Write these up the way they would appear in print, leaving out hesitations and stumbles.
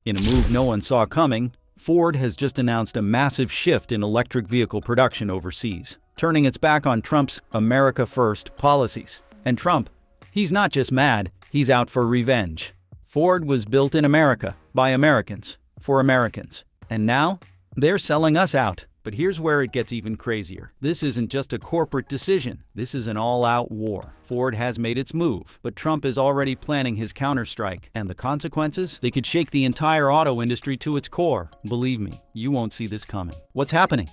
In a move no one saw coming, Ford has just announced a massive shift in electric vehicle production overseas, turning its back on Trump's America First policies. And Trump, he's not just mad, he's out for revenge. Ford was built in America, by Americans, for Americans. And now, they're selling us out. But here's where it gets even crazier. This isn't just a corporate decision. This is an all-out war. Ford has made its move, but Trump is already planning his counterstrike. And the consequences? They could shake the entire auto industry to its core. Believe me, you won't see this coming. What's happening?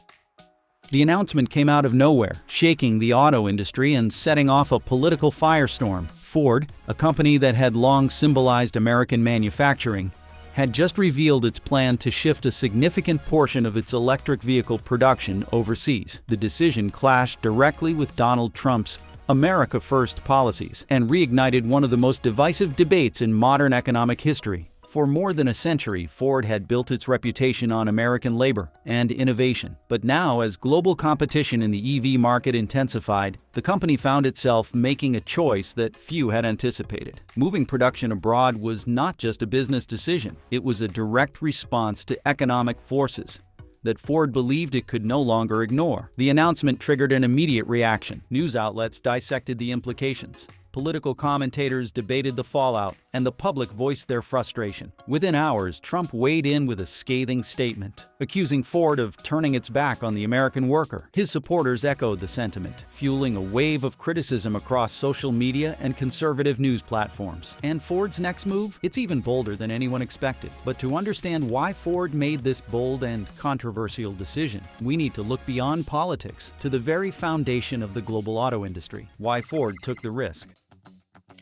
The announcement came out of nowhere, shaking the auto industry and setting off a political firestorm. Ford, a company that had long symbolized American manufacturing, had just revealed its plan to shift a significant portion of its electric vehicle production overseas. The decision clashed directly with Donald Trump's America First policies and reignited one of the most divisive debates in modern economic history. For more than a century, Ford had built its reputation on American labor and innovation. But now, as global competition in the EV market intensified, the company found itself making a choice that few had anticipated. Moving production abroad was not just a business decision, it was a direct response to economic forces that Ford believed it could no longer ignore. The announcement triggered an immediate reaction. News outlets dissected the implications. Political commentators debated the fallout, and the public voiced their frustration. Within hours, Trump weighed in with a scathing statement, accusing Ford of turning its back on the American worker. His supporters echoed the sentiment, fueling a wave of criticism across social media and conservative news platforms. And Ford's next move? It's even bolder than anyone expected. But to understand why Ford made this bold and controversial decision, we need to look beyond politics to the very foundation of the global auto industry. Why Ford took the risk.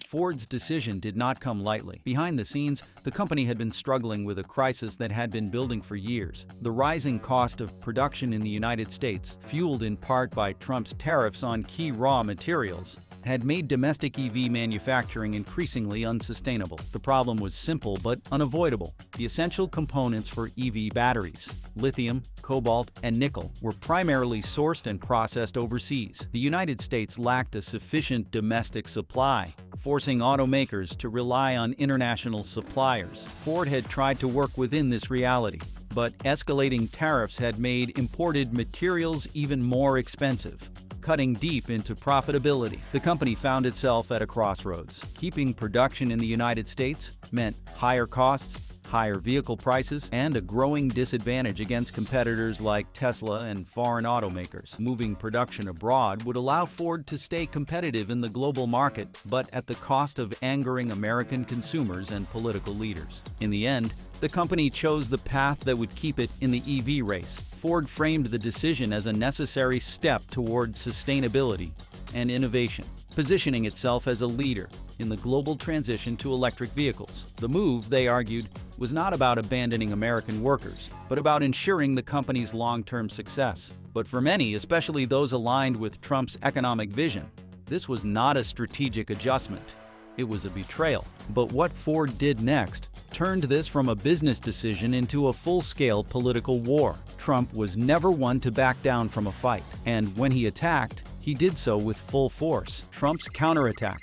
Ford's decision did not come lightly. Behind the scenes, the company had been struggling with a crisis that had been building for years. The rising cost of production in the United States, fueled in part by Trump's tariffs on key raw materials, had made domestic EV manufacturing increasingly unsustainable. The problem was simple but unavoidable. The essential components for EV batteries, lithium, cobalt, and nickel, were primarily sourced and processed overseas. The United States lacked a sufficient domestic supply, forcing automakers to rely on international suppliers. Ford had tried to work within this reality, but escalating tariffs had made imported materials even more expensive, cutting deep into profitability. The company found itself at a crossroads. Keeping production in the United States meant higher costs, higher vehicle prices, and a growing disadvantage against competitors like Tesla and foreign automakers. Moving production abroad would allow Ford to stay competitive in the global market, but at the cost of angering American consumers and political leaders. In the end, the company chose the path that would keep it in the EV race. Ford framed the decision as a necessary step toward sustainability and innovation, positioning itself as a leader in the global transition to electric vehicles. The move, they argued, was not about abandoning American workers, but about ensuring the company's long-term success. But for many, especially those aligned with Trump's economic vision, this was not a strategic adjustment. It was a betrayal. But what Ford did next turned this from a business decision into a full-scale political war. Trump was never one to back down from a fight, and when he attacked, he did so with full force. Trump's counterattack.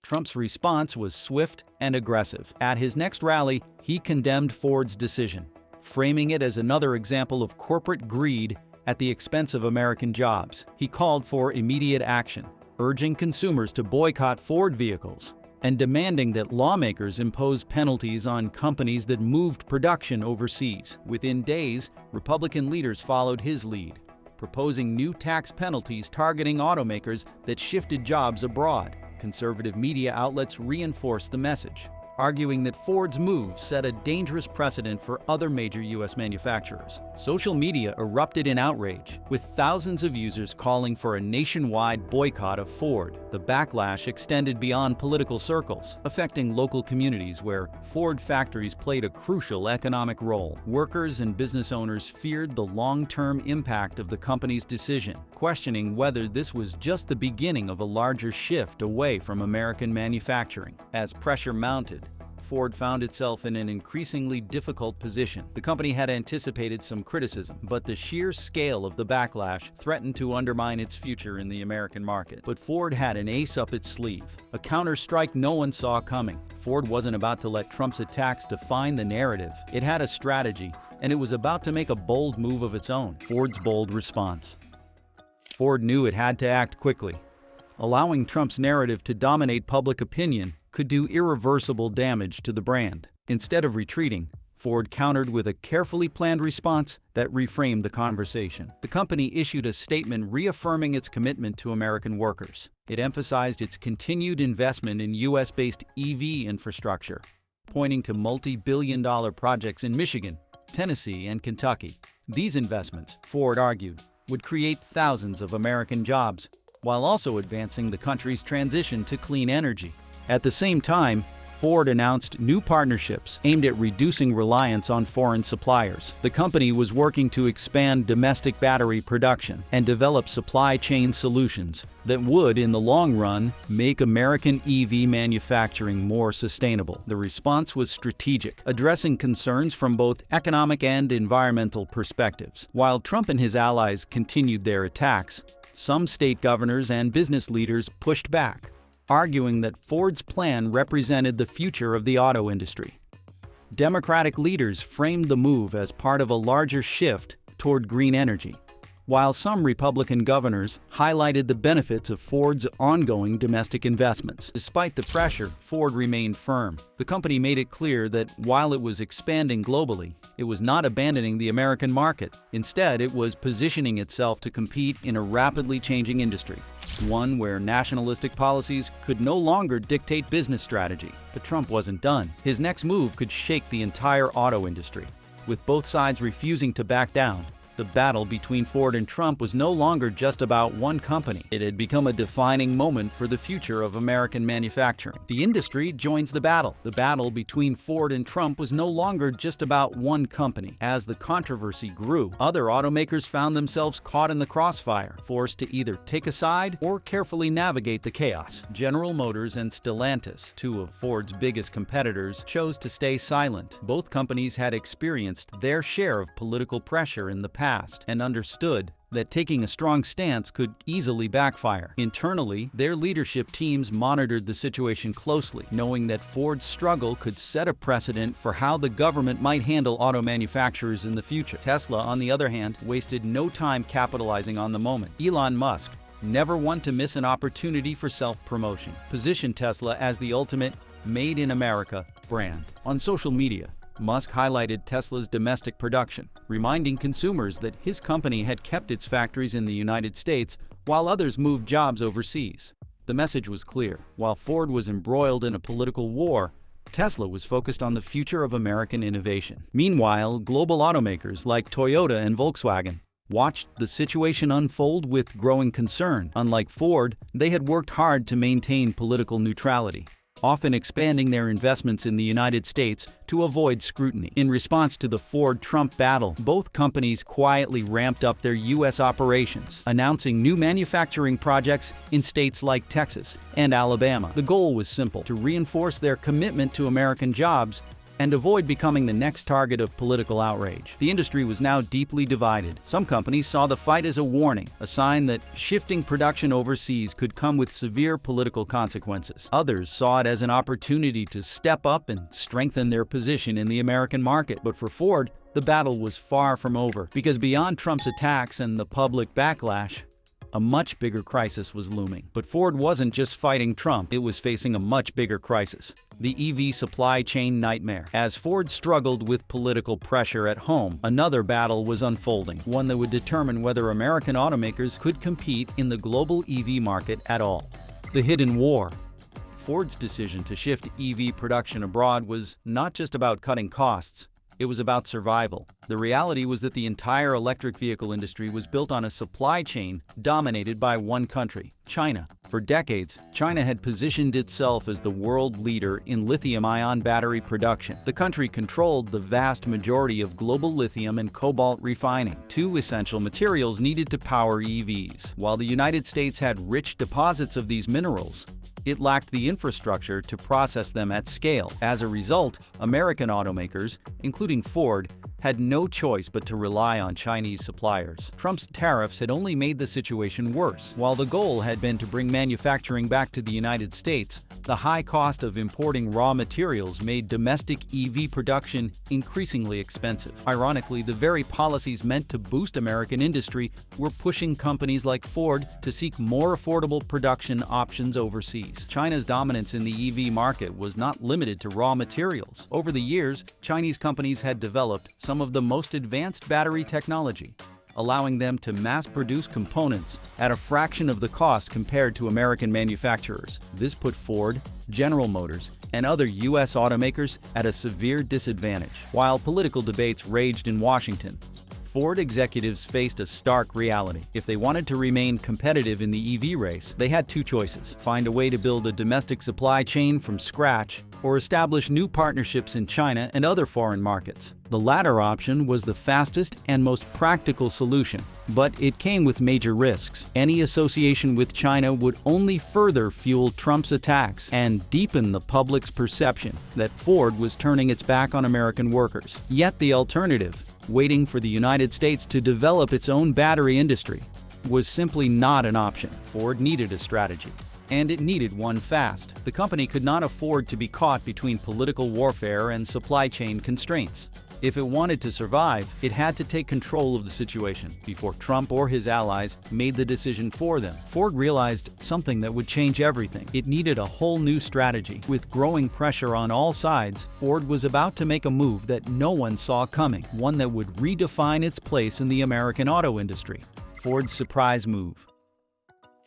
Trump's response was swift and aggressive. At his next rally, he condemned Ford's decision, framing it as another example of corporate greed at the expense of American jobs. He called for immediate action, urging consumers to boycott Ford vehicles and demanding that lawmakers impose penalties on companies that moved production overseas. Within days, Republican leaders followed his lead, proposing new tax penalties targeting automakers that shifted jobs abroad. Conservative media outlets reinforced the message, arguing that Ford's move set a dangerous precedent for other major U.S. manufacturers. Social media erupted in outrage, with thousands of users calling for a nationwide boycott of Ford. The backlash extended beyond political circles, affecting local communities where Ford factories played a crucial economic role. Workers and business owners feared the long-term impact of the company's decision, questioning whether this was just the beginning of a larger shift away from American manufacturing. As pressure mounted, Ford found itself in an increasingly difficult position. The company had anticipated some criticism, but the sheer scale of the backlash threatened to undermine its future in the American market. But Ford had an ace up its sleeve, a counterstrike no one saw coming. Ford wasn't about to let Trump's attacks define the narrative. It had a strategy, and it was about to make a bold move of its own. Ford's bold response. Ford knew it had to act quickly. Allowing Trump's narrative to dominate public opinion could do irreversible damage to the brand. Instead of retreating, Ford countered with a carefully planned response that reframed the conversation. The company issued a statement reaffirming its commitment to American workers. It emphasized its continued investment in U.S.-based EV infrastructure, pointing to multi-billion-dollar projects in Michigan, Tennessee, and Kentucky. These investments, Ford argued, would create thousands of American jobs, while also advancing the country's transition to clean energy. At the same time, Ford announced new partnerships aimed at reducing reliance on foreign suppliers. The company was working to expand domestic battery production and develop supply chain solutions that would, in the long run, make American EV manufacturing more sustainable. The response was strategic, addressing concerns from both economic and environmental perspectives. While Trump and his allies continued their attacks, some state governors and business leaders pushed back, arguing that Ford's plan represented the future of the auto industry. Democratic leaders framed the move as part of a larger shift toward green energy, while some Republican governors highlighted the benefits of Ford's ongoing domestic investments. Despite the pressure, Ford remained firm. The company made it clear that while it was expanding globally, it was not abandoning the American market. Instead, it was positioning itself to compete in a rapidly changing industry, one where nationalistic policies could no longer dictate business strategy. But Trump wasn't done. His next move could shake the entire auto industry. With both sides refusing to back down, the battle between Ford and Trump was no longer just about one company. It had become a defining moment for the future of American manufacturing. The industry joins the battle. The battle between Ford and Trump was no longer just about one company. As the controversy grew, other automakers found themselves caught in the crossfire, forced to either take a side or carefully navigate the chaos. General Motors and Stellantis, two of Ford's biggest competitors, chose to stay silent. Both companies had experienced their share of political pressure in the past and understood that taking a strong stance could easily backfire. Internally, their leadership teams monitored the situation closely, knowing that Ford's struggle could set a precedent for how the government might handle auto manufacturers in the future. Tesla, on the other hand, wasted no time capitalizing on the moment. Elon Musk, never one to miss an opportunity for self-promotion, positioned Tesla as the ultimate Made in America brand. On social media, Musk highlighted Tesla's domestic production, reminding consumers that his company had kept its factories in the United States while others moved jobs overseas. The message was clear. While Ford was embroiled in a political war, Tesla was focused on the future of American innovation. Meanwhile, global automakers like Toyota and Volkswagen watched the situation unfold with growing concern. Unlike Ford, they had worked hard to maintain political neutrality, often expanding their investments in the United States to avoid scrutiny. In response to the Ford-Trump battle, both companies quietly ramped up their U.S. operations, announcing new manufacturing projects in states like Texas and Alabama. The goal was simple: to reinforce their commitment to American jobs and avoid becoming the next target of political outrage. The industry was now deeply divided. Some companies saw the fight as a warning, a sign that shifting production overseas could come with severe political consequences. Others saw it as an opportunity to step up and strengthen their position in the American market. But for Ford, the battle was far from over, because beyond Trump's attacks and the public backlash, a much bigger crisis was looming. But Ford wasn't just fighting Trump, it was facing a much bigger crisis: the EV supply chain nightmare. As Ford struggled with political pressure at home, another battle was unfolding, one that would determine whether American automakers could compete in the global EV market at all: the hidden war. Ford's decision to shift EV production abroad was not just about cutting costs. It was about survival. The reality was that the entire electric vehicle industry was built on a supply chain dominated by one country, China. For decades, China had positioned itself as the world leader in lithium-ion battery production. The country controlled the vast majority of global lithium and cobalt refining, two essential materials needed to power EVs. While the United States had rich deposits of these minerals, it lacked the infrastructure to process them at scale. As a result, American automakers, including Ford, had no choice but to rely on Chinese suppliers. Trump's tariffs had only made the situation worse. While the goal had been to bring manufacturing back to the United States, the high cost of importing raw materials made domestic EV production increasingly expensive. Ironically, the very policies meant to boost American industry were pushing companies like Ford to seek more affordable production options overseas. China's dominance in the EV market was not limited to raw materials. Over the years, Chinese companies had developed some of the most advanced battery technology, allowing them to mass-produce components at a fraction of the cost compared to American manufacturers. This put Ford, General Motors, and other U.S. automakers at a severe disadvantage. While political debates raged in Washington, Ford executives faced a stark reality. If they wanted to remain competitive in the EV race, they had two choices: find a way to build a domestic supply chain from scratch, or establish new partnerships in China and other foreign markets. The latter option was the fastest and most practical solution, but it came with major risks. Any association with China would only further fuel Trump's attacks and deepen the public's perception that Ford was turning its back on American workers. Yet the alternative, waiting for the United States to develop its own battery industry, was simply not an option. Ford needed a strategy, and it needed one fast. The company could not afford to be caught between political warfare and supply chain constraints. If it wanted to survive, it had to take control of the situation before Trump or his allies made the decision for them. Ford realized something that would change everything. It needed a whole new strategy. With growing pressure on all sides, Ford was about to make a move that no one saw coming, one that would redefine its place in the American auto industry. Ford's surprise move.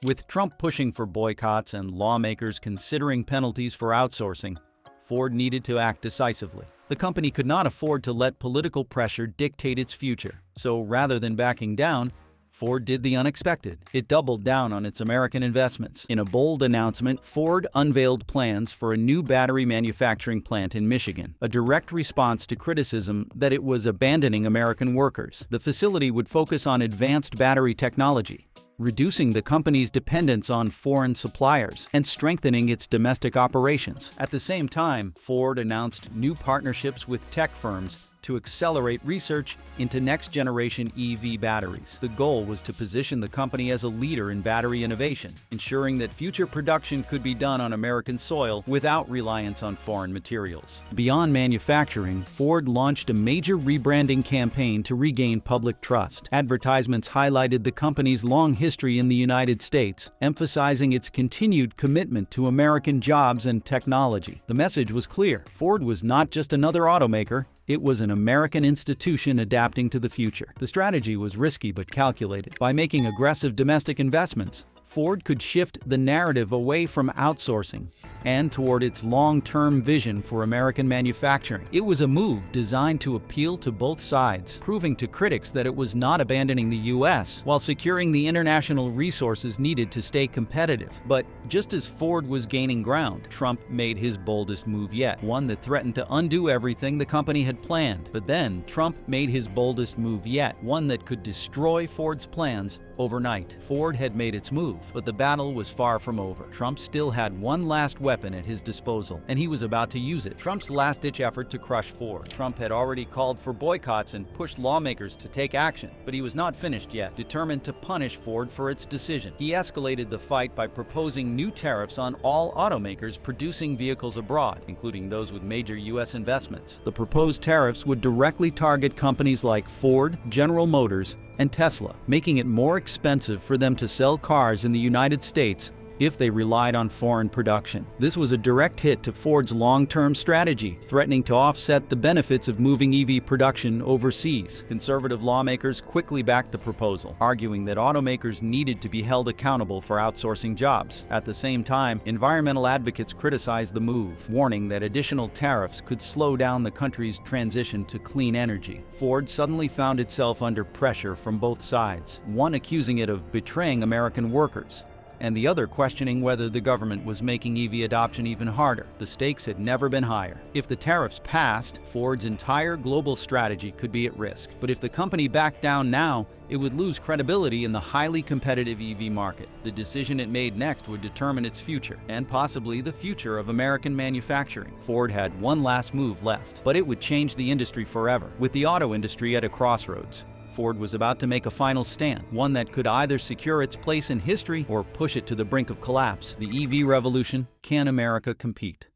With Trump pushing for boycotts and lawmakers considering penalties for outsourcing, Ford needed to act decisively. The company could not afford to let political pressure dictate its future. So rather than backing down, Ford did the unexpected. It doubled down on its American investments. In a bold announcement, Ford unveiled plans for a new battery manufacturing plant in Michigan, a direct response to criticism that it was abandoning American workers. The facility would focus on advanced battery technology, reducing the company's dependence on foreign suppliers and strengthening its domestic operations. At the same time, Ford announced new partnerships with tech firms to accelerate research into next-generation EV batteries. The goal was to position the company as a leader in battery innovation, ensuring that future production could be done on American soil without reliance on foreign materials. Beyond manufacturing, Ford launched a major rebranding campaign to regain public trust. Advertisements highlighted the company's long history in the United States, emphasizing its continued commitment to American jobs and technology. The message was clear: Ford was not just another automaker, it was an American institution adapting to the future. The strategy was risky but calculated. By making aggressive domestic investments, Ford could shift the narrative away from outsourcing and toward its long-term vision for American manufacturing. It was a move designed to appeal to both sides, proving to critics that it was not abandoning the U.S. while securing the international resources needed to stay competitive. But just as Ford was gaining ground, Trump made his boldest move yet, one that threatened to undo everything the company had planned. But then, Trump made his boldest move yet, one that could destroy Ford's plans overnight. Ford had made its move, but the battle was far from over. Trump still had one last weapon at his disposal, and he was about to use it. Trump's last-ditch effort to crush Ford. Trump had already called for boycotts and pushed lawmakers to take action, but he was not finished yet. Determined to punish Ford for its decision, he escalated the fight by proposing new tariffs on all automakers producing vehicles abroad, including those with major U.S. investments. The proposed tariffs would directly target companies like Ford, General Motors, and Tesla, making it more expensive for them to sell cars in the United States if they relied on foreign production. This was a direct hit to Ford's long-term strategy, threatening to offset the benefits of moving EV production overseas. Conservative lawmakers quickly backed the proposal, arguing that automakers needed to be held accountable for outsourcing jobs. At the same time, environmental advocates criticized the move, warning that additional tariffs could slow down the country's transition to clean energy. Ford suddenly found itself under pressure from both sides, one accusing it of betraying American workers, and the other questioning whether the government was making EV adoption even harder. The stakes had never been higher. If the tariffs passed, Ford's entire global strategy could be at risk. But if the company backed down now, it would lose credibility in the highly competitive EV market. The decision it made next would determine its future, and possibly the future of American manufacturing. Ford had one last move left, but it would change the industry forever. With the auto industry at a crossroads, Ford was about to make a final stand, one that could either secure its place in history or push it to the brink of collapse. The EV revolution: can America compete?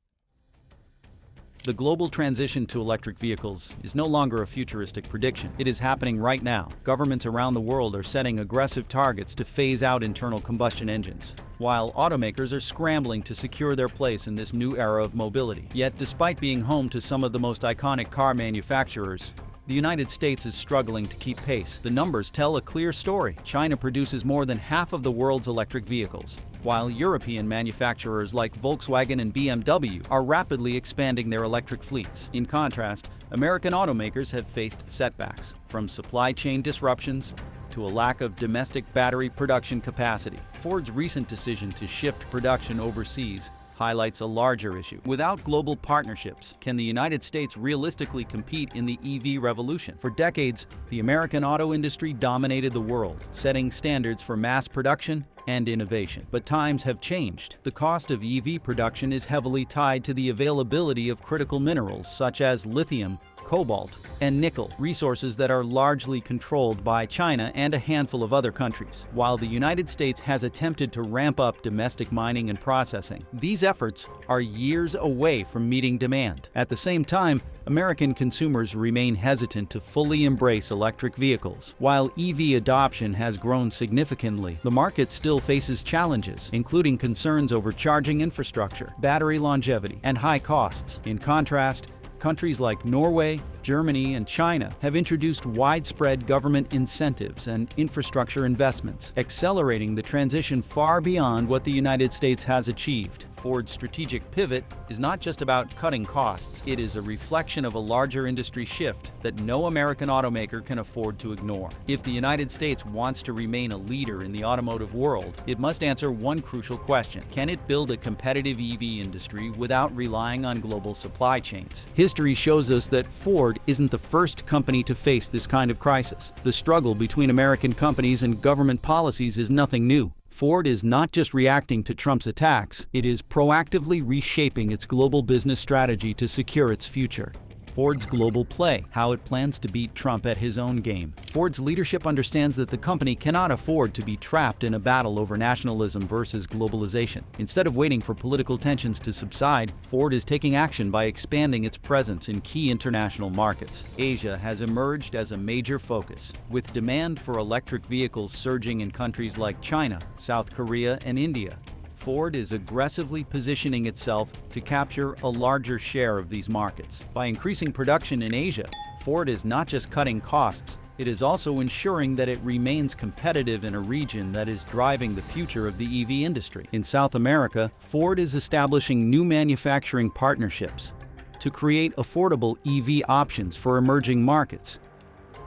The global transition to electric vehicles is no longer a futuristic prediction. It is happening right now. Governments around the world are setting aggressive targets to phase out internal combustion engines, while automakers are scrambling to secure their place in this new era of mobility. Yet, despite being home to some of the most iconic car manufacturers, the United States is struggling to keep pace. The numbers tell a clear story. China produces more than half of the world's electric vehicles, while European manufacturers like Volkswagen and BMW are rapidly expanding their electric fleets. In contrast, American automakers have faced setbacks, from supply chain disruptions to a lack of domestic battery production capacity. Ford's recent decision to shift production overseas highlights a larger issue. Without global partnerships, can the United States realistically compete in the EV revolution? For decades, the American auto industry dominated the world, setting standards for mass production and innovation. But times have changed. The cost of EV production is heavily tied to the availability of critical minerals such as lithium, cobalt, and nickel, resources that are largely controlled by China and a handful of other countries. While the United States has attempted to ramp up domestic mining and processing, these efforts are years away from meeting demand. At the same time, American consumers remain hesitant to fully embrace electric vehicles. While EV adoption has grown significantly, the market still faces challenges, including concerns over charging infrastructure, battery longevity, and high costs. In contrast, countries like Norway, Germany, and China have introduced widespread government incentives and infrastructure investments, accelerating the transition far beyond what the United States has achieved. Ford's strategic pivot is not just about cutting costs, it is a reflection of a larger industry shift that no American automaker can afford to ignore. If the United States wants to remain a leader in the automotive world, it must answer one crucial question: can it build a competitive EV industry without relying on global supply chains? History shows us that Ford isn't the first company to face this kind of crisis. The struggle between American companies and government policies is nothing new. Ford is not just reacting to Trump's attacks, it is proactively reshaping its global business strategy to secure its future. Ford's global play: how it plans to beat Trump at his own game. Ford's leadership understands that the company cannot afford to be trapped in a battle over nationalism versus globalization. Instead of waiting for political tensions to subside, Ford is taking action by expanding its presence in key international markets. Asia has emerged as a major focus, with demand for electric vehicles surging in countries like China, South Korea, and India. Ford is aggressively positioning itself to capture a larger share of these markets. By increasing production in Asia, Ford is not just cutting costs, it is also ensuring that it remains competitive in a region that is driving the future of the EV industry. In South America, Ford is establishing new manufacturing partnerships to create affordable EV options for emerging markets.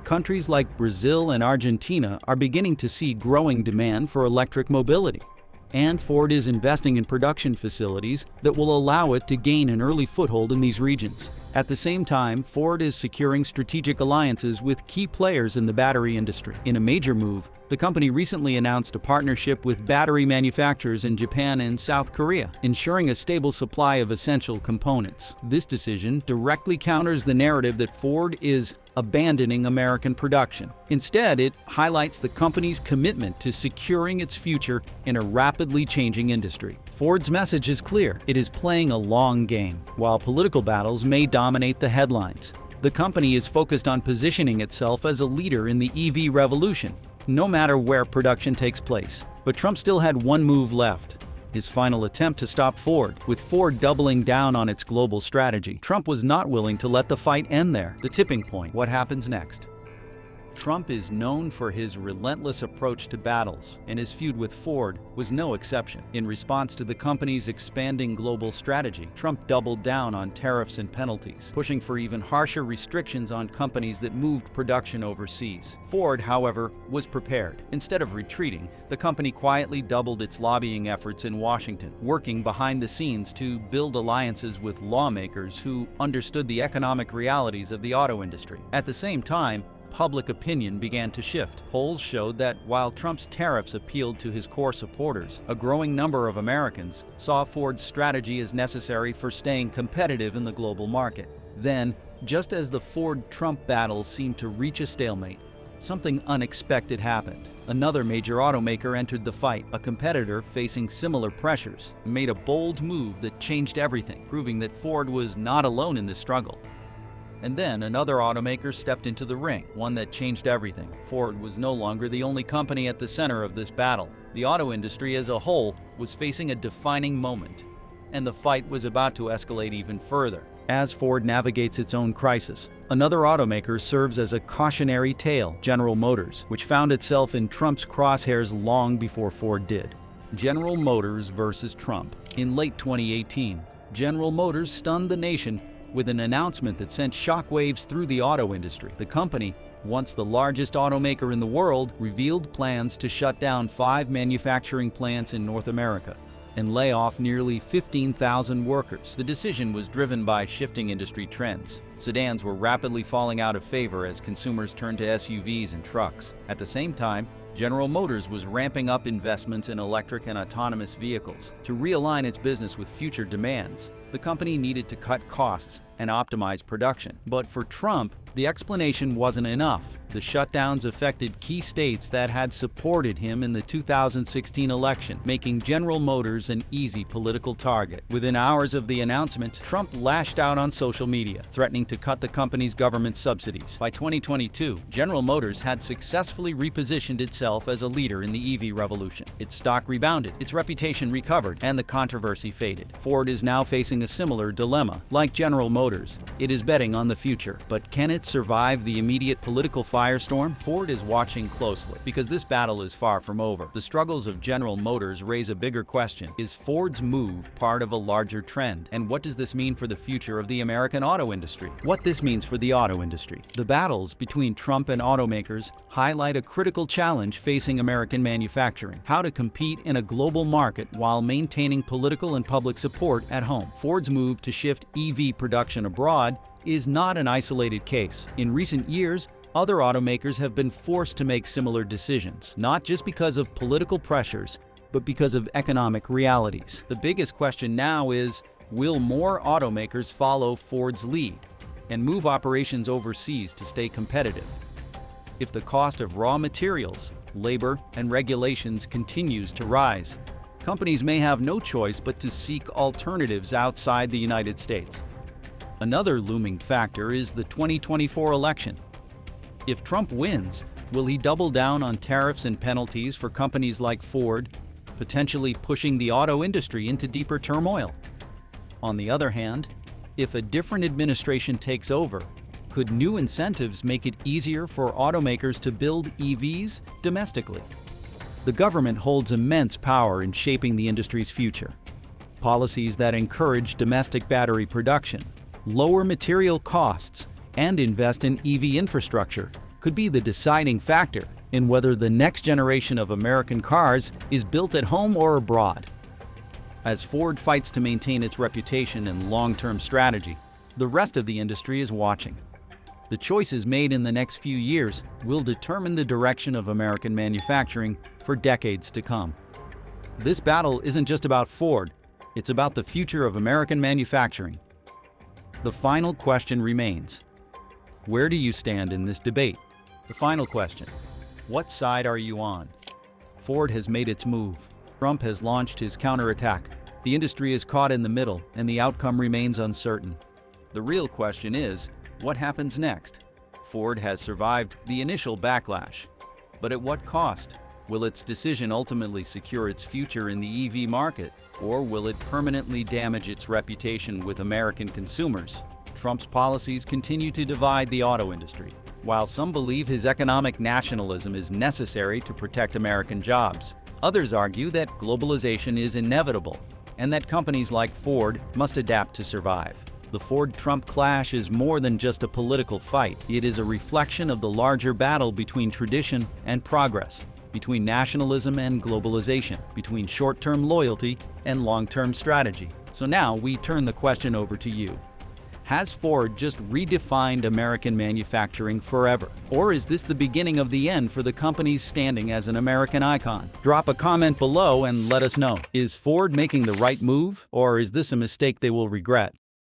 Countries like Brazil and Argentina are beginning to see growing demand for electric mobility, and Ford is investing in production facilities that will allow it to gain an early foothold in these regions. At the same time, Ford is securing strategic alliances with key players in the battery industry. In a major move, the company recently announced a partnership with battery manufacturers in Japan and South Korea, ensuring a stable supply of essential components. This decision directly counters the narrative that Ford is abandoning American production. Instead, it highlights the company's commitment to securing its future in a rapidly changing industry. Ford's message is clear: it is playing a long game. While political battles may dominate the headlines, the company is focused on positioning itself as a leader in the EV revolution, no matter where production takes place. But Trump still had one move left: his final attempt to stop Ford. With Ford doubling down on its global strategy, Trump was not willing to let the fight end there. The tipping point: what happens next? Trump is known for his relentless approach to battles, and his feud with Ford was no exception. In response to the company's expanding global strategy, Trump doubled down on tariffs and penalties, pushing for even harsher restrictions on companies that moved production overseas. Ford, however, was prepared. Instead of retreating, the company quietly doubled its lobbying efforts in Washington, working behind the scenes to build alliances with lawmakers who understood the economic realities of the auto industry. At the same time, public opinion began to shift. Polls showed that while Trump's tariffs appealed to his core supporters, a growing number of Americans saw Ford's strategy as necessary for staying competitive in the global market. Then, just as the Ford-Trump battle seemed to reach a stalemate, something unexpected happened. Another major automaker entered the fight. A competitor facing similar pressures made a bold move that changed everything, proving that Ford was not alone in this struggle. And then another automaker stepped into the ring, one that changed everything. Ford was no longer the only company at the center of this battle. The auto industry as a whole was facing a defining moment, and the fight was about to escalate even further. As Ford navigates its own crisis, another automaker serves as a cautionary tale, General Motors, which found itself in Trump's crosshairs long before Ford did. General Motors versus Trump. In late 2018, General Motors stunned the nation with an announcement that sent shockwaves through the auto industry. The company, once the largest automaker in the world, revealed plans to shut down 5 manufacturing plants in North America and lay off nearly 15,000 workers. The decision was driven by shifting industry trends. Sedans were rapidly falling out of favor as consumers turned to SUVs and trucks. At the same time, General Motors was ramping up investments in electric and autonomous vehicles. To realign its business with future demands, the company needed to cut costs and optimize production. But for Trump, the explanation wasn't enough. The shutdowns affected key states that had supported him in the 2016 election, making General Motors an easy political target. Within hours of the announcement, Trump lashed out on social media, threatening to cut the company's government subsidies. By 2022, General Motors had successfully repositioned itself as a leader in the EV revolution. Its stock rebounded, its reputation recovered, and the controversy faded. Ford is now facing a similar dilemma. Like General Motors, it is betting on the future, but can it survive the immediate political firestorm? Ford is watching closely, because this battle is far from over. The struggles of General Motors raise a bigger question. Is Ford's move part of a larger trend? And what does this mean for the future of the American auto industry? What this means for the auto industry. The battles between Trump and automakers highlight a critical challenge facing American manufacturing: how to compete in a global market while maintaining political and public support at home. Ford's move to shift EV production abroad is not an isolated case. In recent years, other automakers have been forced to make similar decisions, not just because of political pressures, but because of economic realities. The biggest question now is, will more automakers follow Ford's lead and move operations overseas to stay competitive? If the cost of raw materials, labor, and regulations continues to rise, companies may have no choice but to seek alternatives outside the United States. Another looming factor is the 2024 election. If Trump wins, will he double down on tariffs and penalties for companies like Ford, potentially pushing the auto industry into deeper turmoil? On the other hand, if a different administration takes over, could new incentives make it easier for automakers to build EVs domestically? The government holds immense power in shaping the industry's future. Policies that encourage domestic battery production, lower material costs, and invest in EV infrastructure could be the deciding factor in whether the next generation of American cars is built at home or abroad. As Ford fights to maintain its reputation and long-term strategy, the rest of the industry is watching. The choices made in the next few years will determine the direction of American manufacturing for decades to come. This battle isn't just about Ford, it's about the future of American manufacturing. The final question remains: where do you stand in this debate? The final question: what side are you on? Ford has made its move. Trump has launched his counterattack. The industry is caught in the middle, and the outcome remains uncertain. The real question is, what happens next? Ford has survived the initial backlash, but at what cost? Will its decision ultimately secure its future in the EV market, or will it permanently damage its reputation with American consumers? Trump's policies continue to divide the auto industry. While some believe his economic nationalism is necessary to protect American jobs, others argue that globalization is inevitable and that companies like Ford must adapt to survive. The Ford-Trump clash is more than just a political fight. It is a reflection of the larger battle between tradition and progress, between nationalism and globalization, between short-term loyalty and long-term strategy. So now we turn the question over to you. Has Ford just redefined American manufacturing forever? Or is this the beginning of the end for the company's standing as an American icon? Drop a comment below and let us know. Is Ford making the right move, or is this a mistake they will regret?